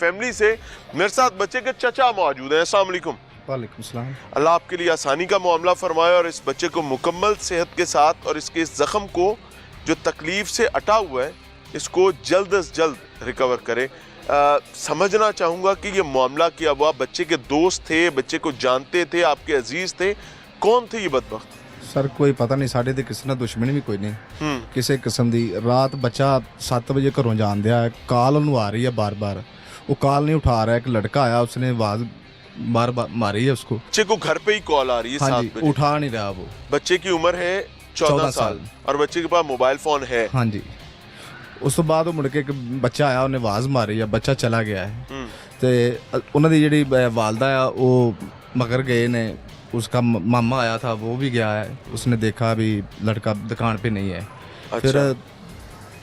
Family से। मेरे साथ बच्चे के चचा मौजूद हैं। अस्सलाम वालेकुम। वालेकुम सलाम। अल्लाह आपके लिए आसानी का मामला फरमाए और इस बच्चे को मुकम्मल सेहत के साथ और इसके इस ज़ख़म को जो तकलीफ़ से अटा हुआ है इसको जल्द अज जल्द रिकवर करे। समझना चाहूँगा कि ये मामला क्या हुआ, बच्चे के दोस्त थे, बच्चे को जानते थे, आपके अजीज़ थे, कौन थे ये बदबख्त? सर कोई पता नहीं, साढ़े ते किसी ना दुश्मनी भी कोई नहीं किसी किस्म दी। रात बच्चा 7 बजे घरों जान दिया है, कॉल उन्होंने आ रही है बार बार, वो कॉल नहीं उठा रहा है। एक लड़का आया, उसने आवाज़ बार बार मारी है उसको। बच्चे को घर पे ही कॉल आ रही है। हाँ जी, उठा नहीं रहा वो। बच्चे की उम्र है 14 साल और बच्चे के पास मोबाइल फ़ोन है। हाँ जी। उस तो बाद मुड़ के एक बच्चा आया, उन्हें आवाज़ मारी है, बच्चा चला गया है। तो उन्होंने जी वालदा है वो मगर गए ने, उसका मामा आया था वो भी गया है, उसने देखा भी लड़का दुकान पे नहीं है। अच्छा। फिर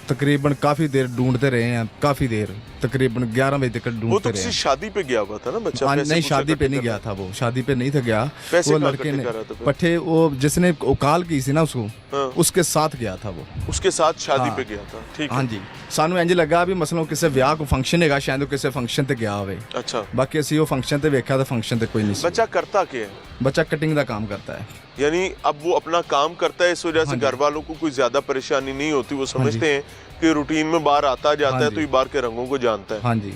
तकरीबन काफ़ी देर ढूंढते रहे हैं, काफ़ी देर, तकरीबन 11 बजे तक वो ढूंढते तो रहे किसी हैं। शादी पे गया हुआ था ना बच्चा? नहीं, शादी पे नहीं गया था वो, शादी पे नहीं था गया। पैसे वो कहाँ लड़के इकट्ठे ने कर रहा था फिर? पट्टे, वो जिसने कॉल की थी ना उसको, हाँ। उसके साथ गया था वो। उसके साथ शादी हाँ। पे गया था। ठीक है। हाँ जी। सानू इंज लगा भी मसलों किसी विआह को फंक्शन है, शायद किसी फंक्शन ते गया होवे। अच्छा। बाकी असी वो फंक्शन ते वेख्या तो फंक्शन ते कोई नहीं सी। बच्चा करता क्या है? बच्चा कटिंग का काम करता है। यानी अब वो अपना काम करता है, इस वजह से हाँ जी। घर वालों को कोई ज्यादा परेशानी नहीं होती। वो हाँ समझते हैं कि रूटीन में बाहर आता जाता हाँ है जी। तो ये बाहर के रंगों को जानता है। हाँ जी।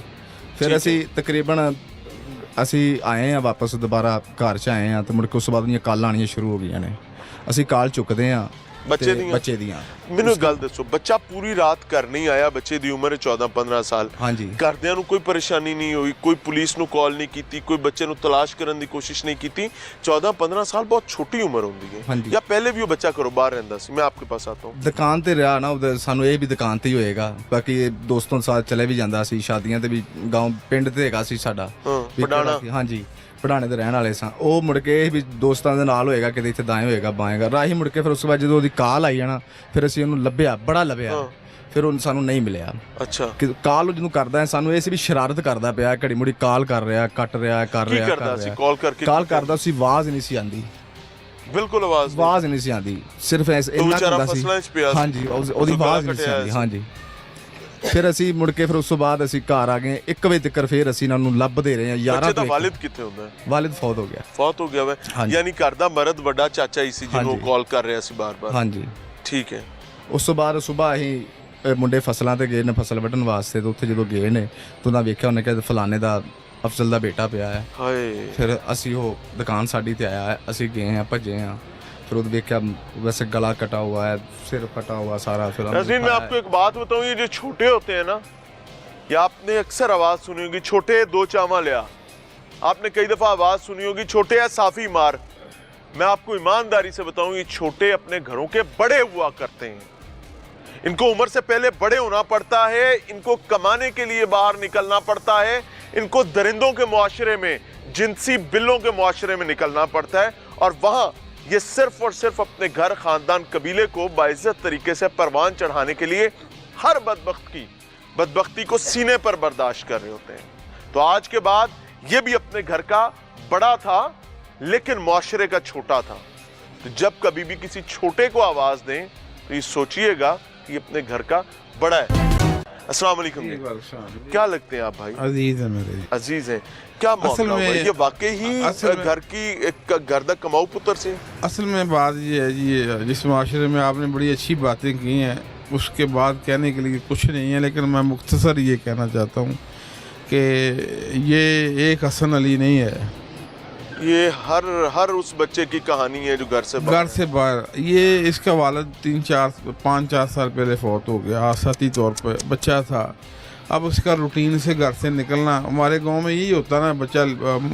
फिर ठीक असी तकरीबन असी आए हैं वापस, दोबारा घर च आए हैं, तो मुड़ के उस बाद कॉल आनियां शुरू हो गई ने। असी कॉल चुकते हैं बच्चे दियां। मैनू गल दसो, बच्चा पूरी रात घर नहीं आया, बच्चे दी उम्र है 14-15 साल। हाँ जी। घरदियां नू कोई परेशानी नहीं हुई, कोई पुलिस नू कॉल नहीं की, कोई बच्चे नू तलाश करने की कोशिश नहीं की? 14-15 साल बहुत छोटी उम्र होंदी है। हाँ जी। या पहले भी वो बच्चा घरों बाहर रहंदा सी? मैं आपके पास आता हूँ। दुकान ते रहा ना, सानू ये भी दुकान ते ही होएगा, बाकी दोस्तों के साथ चले भी जाता सी, शादियां ते भी गाँव पिंड ते हैगा सी साडा। पढ़ाना। हाँ जी, पढ़ाने ते रहने वाले सा। ਉਹ ਮੁੜ ਕੇ ਵੀ ਦੋਸਤਾਂ ਦੇ ਨਾਲ ਹੋਏਗਾ, ਕਿਤੇ ਇੱਥੇ ਦਾएं ਹੋਏਗਾ ਬਾਏਗਾ ਰਾਹੀ। ਮੁੜ ਕੇ ਫਿਰ ਉਸ ਤੋਂ ਬਾਅਦ ਜਦੋਂ ਉਹਦੀ ਕਾਲ ਆਈ ਨਾ, ਫਿਰ ਅਸੀਂ ਉਹਨੂੰ ਲੱਭਿਆ, ਬੜਾ ਲੱਭਿਆ, ਫਿਰ ਉਹ ਸਾਨੂੰ ਨਹੀਂ ਮਿਲਿਆ। ਅੱਛਾ। ਕਿ ਕਾਲ ਜਦੋਂ ਕਰਦਾ ਹੈ ਸਾਨੂੰ ਇਹ ਸੀ ਵੀ ਸ਼ਰਾਰਤ ਕਰਦਾ ਪਿਆ, ਘੜੀ ਮੁੜੀ ਕਾਲ ਕਰ ਰਿਹਾ, ਕੱਟ ਰਿਹਾ, ਕਰ ਰਿਹਾ, ਕੀ ਕਰਦਾ ਸੀ? ਕਾਲ ਕਰਕੇ ਕਾਲ ਕਰਦਾ ਸੀ, ਆਵਾਜ਼ ਨਹੀਂ ਸੀ ਆਂਦੀ, ਬਿਲਕੁਲ ਆਵਾਜ਼ ਨਹੀਂ ਸੀ ਆਂਦੀ, ਸਿਰਫ ਇੰਨਾ ਕਰਦਾ ਸੀ। ਹਾਂਜੀ, ਉਹਦੀ ਆਵਾਜ਼ ਨਹੀਂ ਸੀ ਆਂਦੀ। ਹਾਂਜੀ। ਫਿਰ ਅਸੀਂ ਮੁੜ ਕੇ ਫਿਰ ਉਸ ਤੋਂ ਬਾਅਦ ਅਸੀਂ ਘਰ ਆ ਗਏ 1 ਵਜੇ ਤੱਕ। ਫਿਰ ਅਸੀਂ ਇਹਨਾਂ ਨੂੰ ਲੱਭਦੇ ਰਹੇ ਹਾਂ। 11 ਦਾ ਵਾਲਿਦ ਕਿੱਥੇ ਹੁੰਦਾ ਹੈ? ਵਾਲਿਦ ਫੌਤ ਹੋ ਗਿਆ। ਫੌਤ ਹੋ ਗਿਆ ਵਾ? ਯਾਨੀ ਘਰ ਦਾ ਮਰਦ ਵੱਡਾ ਚਾਚਾ ਹੀ ਸੀ ਜਿਹਨੂੰ ਕਾਲ ਕਰ ਰਿਹਾ ਸੀ ਬਾਰ-ਬਾਰ? ਹਾਂਜੀ। ਠੀਕ ਹੈ। ਉਸ ਤੋਂ ਬਾਅਦ ਸਵੇਰ ਅਸੀਂ ਮੁੰਡੇ ਫਸਲਾਂ ਤੇ ਗਏ ਨੇ, ਫਸਲ ਵੱਢਣ ਵਾਸਤੇ। ਤੇ ਉੱਥੇ ਜਦੋਂ ਗਏ ਨੇ ਤਾਂ ਉਹਨਾਂ ਵੇਖਿਆ, ਉਹਨੇ ਕਿਹਾ ਫਲਾਣੇ ਦਾ ਅਫਜ਼ਲ ਦਾ ਬੇਟਾ ਪਿਆ ਹੈ। ਹਾਏ। ਫਿਰ ਅਸੀਂ ਉਹ ਦੁਕਾਨ ਸਾਡੀ ਤੇ ਆਇਆ है, ਅਸੀਂ ਗਏ हैं, ਭੱਜੇ हैं। फिर वो देखा वैसे गला कटा हुआ है, सिर फटा हुआ सारा। फिर मैं आपको एक बात बताऊं, ये जो छोटे होते हैं ना, या आपने अक्सर आवाज सुनी होगी, छोटे दो चावा लिया। आपने कई दफा आवाज सुनी होगी, छोटे है साफी मार। मैं आपको ईमानदारी से बताऊं, ये छोटे अपने घरों के बड़े हुआ करते हैं। इनको उम्र से पहले बड़े होना पड़ता है, इनको कमाने के लिए बाहर निकलना पड़ता है, इनको दरिंदों के मुआशरे में, जिनसी बिल्लों के मुआशरे में निकलना पड़ता है, और वहां ये सिर्फ और सिर्फ अपने घर, खानदान, कबीले को बाइज्जत तरीके से परवान चढ़ाने के लिए हर बदबख्ती को सीने पर बर्दाश्त कर रहे होते हैं। तो आज के बाद ये भी अपने घर का बड़ा था लेकिन मुआशरे का छोटा था। तो जब कभी भी किसी छोटे को आवाज दें तो ये सोचिएगा कि अपने घर का बड़ा है। अस्सलाम वालेकुम। क्या लगते हैं आप भाई? अजीज है मेरे। अजीज हैं। क्या मामला हुआ? ये वाकई ही घर की घर दा कमाऊ पुत्र से? असल में बात ये है जी, जिस माशरे में आपने बड़ी अच्छी बातें की हैं, उसके बाद कहने के लिए कुछ नहीं है, लेकिन मैं मुख्तसर ये कहना चाहता हूँ कि ये एक हसन अली नहीं है। ये हर उस बच्चे की कहानी है जो घर से बाहर। ये इसका वालिद 5-4 साल पहले फौत हो गया, आसाती तौर पर बच्चा था। अब उसका रूटीन से घर से निकलना, हमारे गांव में यही होता ना, बच्चा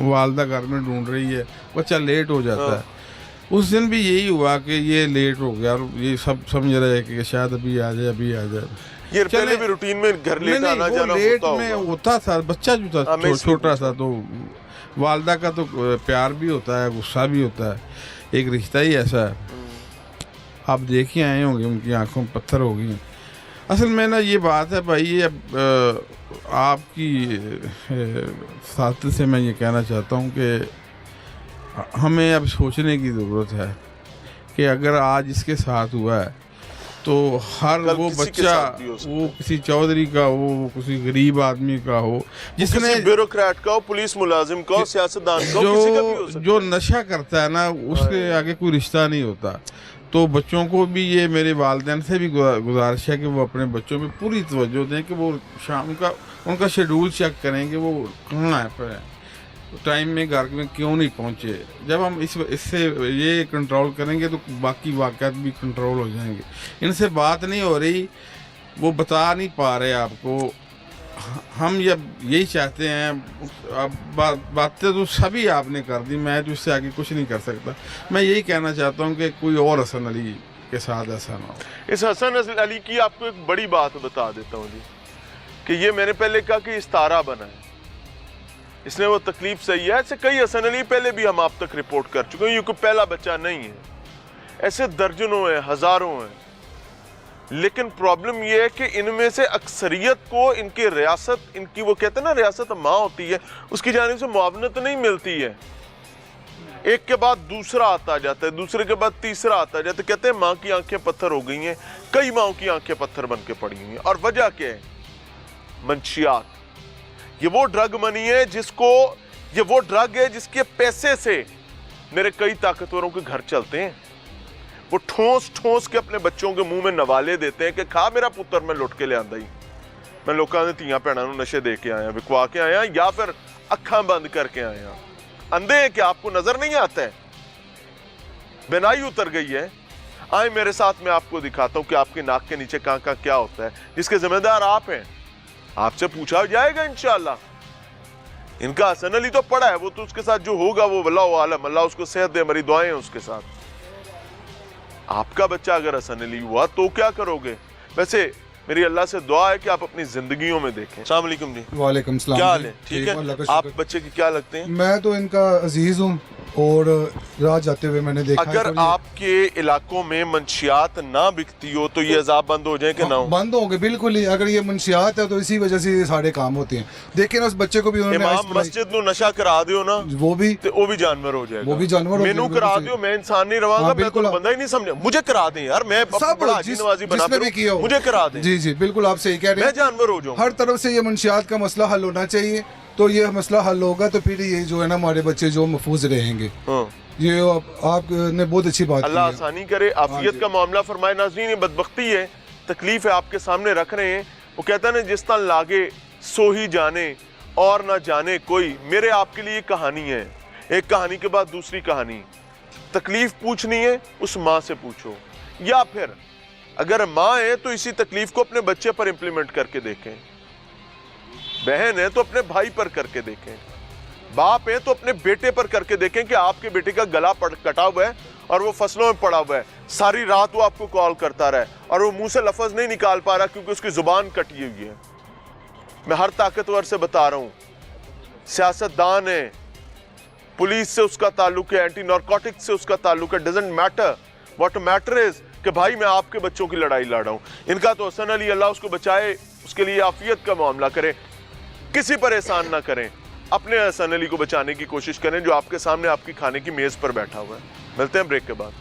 वालदा घर में ढूंढ रही है, बच्चा लेट हो जाता है। उस दिन भी यही हुआ कि ये लेट हो गया, और ये सब समझ रहे हैं कि शायद अभी आ जाए। ये पहले भी रूटीन में घर लेट आना जाना लेट में होता था, बच्चा जो था छोटा सा, तो वालदा का तो प्यार भी होता है, गुस्सा भी होता है, एक रिश्ता ही ऐसा है। आप देख ही आए होंगे, उनकी आंखों में पत्थर हो गई। असल में ना ये बात है भाई, ये आपकी साथ से मैं ये कहना चाहता हूँ कि हमें अब सोचने की ज़रूरत है कि अगर आज इसके साथ हुआ है तो हर कल वो किसी के बच्चा, साथ भी हो सकता वो किसी चौधरी का हो, वो किसी गरीब आदमी का हो, जिसने किसी ब्यूरोक्रेट का हो, पुलिस मुलाजिम का हो, सियासतदान का हो, किसी का भी हो सकता जो नशा करता है ना, उसके आगे कोई रिश्ता नहीं होता। तो बच्चों को भी ये मेरे वालिदैन से भी गुजारिश है कि वो अपने बच्चों पे पूरी तवज्जो दें, कि वो शाम का उनका शेड्यूल चेक करें कि वो कहाँ है, टाइम में घर में क्यों नहीं पहुँचे। जब हम इससे ये कंट्रोल करेंगे तो बाकी वाक़यात भी कंट्रोल हो जाएंगे। इनसे बात नहीं हो रही, वो बता नहीं पा रहे आपको। हम यही चाहते हैं। अब बातें तो सभी आपने कर दी, मैं तो इससे आगे कुछ नहीं कर सकता। मैं यही कहना चाहता हूँ कि कोई और हसन अली के साथ ऐसा ना हो। इस हसन अली की आपको एक बड़ी बात बता देता हूँ जी, कि ये मैंने पहले कहा कि इस्तारा बना है, इसने वो तकलीफ सही है। ऐसे कई हसन अली पहले भी हम आप तक रिपोर्ट कर चुके हैं, ये कोई पहला बच्चा नहीं है, ऐसे दर्जनों हैं, हजारों हैं। लेकिन प्रॉब्लम ये है कि इनमें से अक्सरियत को इनकी रियासत, इनकी वो कहते हैं ना रियासत माँ होती है, उसकी जानिब से मुआवनत नहीं मिलती है। एक के बाद दूसरा आता जाता है, दूसरे के बाद तीसरा आता जाता है। कहते हैं माँ की आंखें पत्थर हो गई हैं, कई माओं की आंखें पत्थर बन के पड़ी हुई हैं। और वजह क्या है? मंशियात। ये वो ड्रग मनी है जिसको, ये वो ड्रग है जिसके पैसे से मेरे कई ताकतवरों के घर चलते हैं। वो ठोस ठोस के अपने बच्चों के मुंह में नवाले देते हैं कि खा मेरा पुत्र, मैं लुट के ले आंदा ही, मैं लोगों ने धीयां भैणां नूं नशे दे के आया, विकवा के आया, या फिर अखां बंद करके आया। अंधे हैं कि आपको नजर नहीं आता है? बिनाई उतर गई है। आए मेरे साथ, मैं आपको दिखाता हूं कि आपके नाक के नीचे कहां कहां क्या होता है, जिसके जिम्मेदार आप हैं। आपसे पूछा जाएगा इंशाल्लाह। इनका हसन अली तो पड़ा है, वो तो उसके साथ जो होगा वो वल्लाहु आलम, अल्लाह उसको सेहत दे, हमारी दुआएं हैं उसके साथ। आपका बच्चा अगर हसन अली हुआ तो क्या करोगे? वैसे मेरी अल्लाह से दुआ है कि आप अपनी जिंदगियों में देखें। अस्सलाम वालेकुम जी। वालेकुम सलाम। क्या हाल है? ठीक है। आप बच्चे की क्या लगते हैं? मैं तो इनका अजीज हूँ, और रात जाते हुए मैंने देखा अगर है आपके इलाकों में मंशियात ना बिकती हो तो ये अजाब बंद हो जाए कि ना हो? बंद होंगे बिल्कुल ही। अगर ये मंशियात है तो इसी वजह से ये सारे काम होते हैं। देखिए ना, उस बच्चे को भी उन्होंने इमाम मस्जिद नु नशा करा दियो ना, वो भी जानवर हो जाएगा। वो भी जानवर हो मेनू जाएगा, करा बिल्कुल दियो, मैं इंसान नहीं रवांगा, हाँ, मैं तो बिल्कुल। बंदा ही नहीं समझा। मुझे करा दें यार, मैं बड़ा हाजी नवाजी बना जिसने भी किया हो, मुझे करा दें। जी जी बिल्कुल आप सही कह रहे मैं हैं। जानवर हो जाऊं। हर तरफ से ये मंशियात का मसला हल होना चाहिए, तो ये मसला हल होगा तो फिर ये जो है ना हमारे बच्चे जो महफूज रहेंगे। ये आपने बहुत अच्छी बात अल्लाह की है। आसानी करे, आफियत का मामला फरमाए। नाज़रीन, ये बदबख्ती है, तकलीफ है, आपके सामने रख रहे हैं। वो कहता है ना, जिस तरह लागे सो ही जाने और ना जाने कोई। मेरे आपके लिए कहानी है, एक कहानी के बाद दूसरी कहानी। तकलीफ पूछनी है उस माँ से पूछो, या फिर अगर माँ है तो इसी तकलीफ को अपने बच्चे पर इंप्लीमेंट करके देखें। बहन है तो अपने भाई पर करके देखें। बाप है तो अपने बेटे पर करके देखें कि आपके बेटे का गला कटा हुआ है और वो फसलों में पड़ा हुआ है, सारी रात वो आपको कॉल करता रहा है और वो मुंह से लफ्ज नहीं निकाल पा रहा क्योंकि उसकी जुबान कटी हुई है। मैं हर ताकतवर से बता रहा हूं, सियासतदान है, पुलिस से उसका ताल्लुक है, एंटी नारकोटिक्स से उसका ताल्लुक है, doesn't matter. What matter is कि भाई मैं आपके बच्चों की लड़ाई लड़ रहा हूं। इनका तो हसन अली, अल्लाह उसको बचाए, उसके लिए आफियत का मामला करें, किसी पर एहसान ना करें। अपने हसन अली को बचाने की कोशिश करें जो आपके सामने आपकी खाने की मेज पर बैठा हुआ है। मिलते हैं ब्रेक के बाद।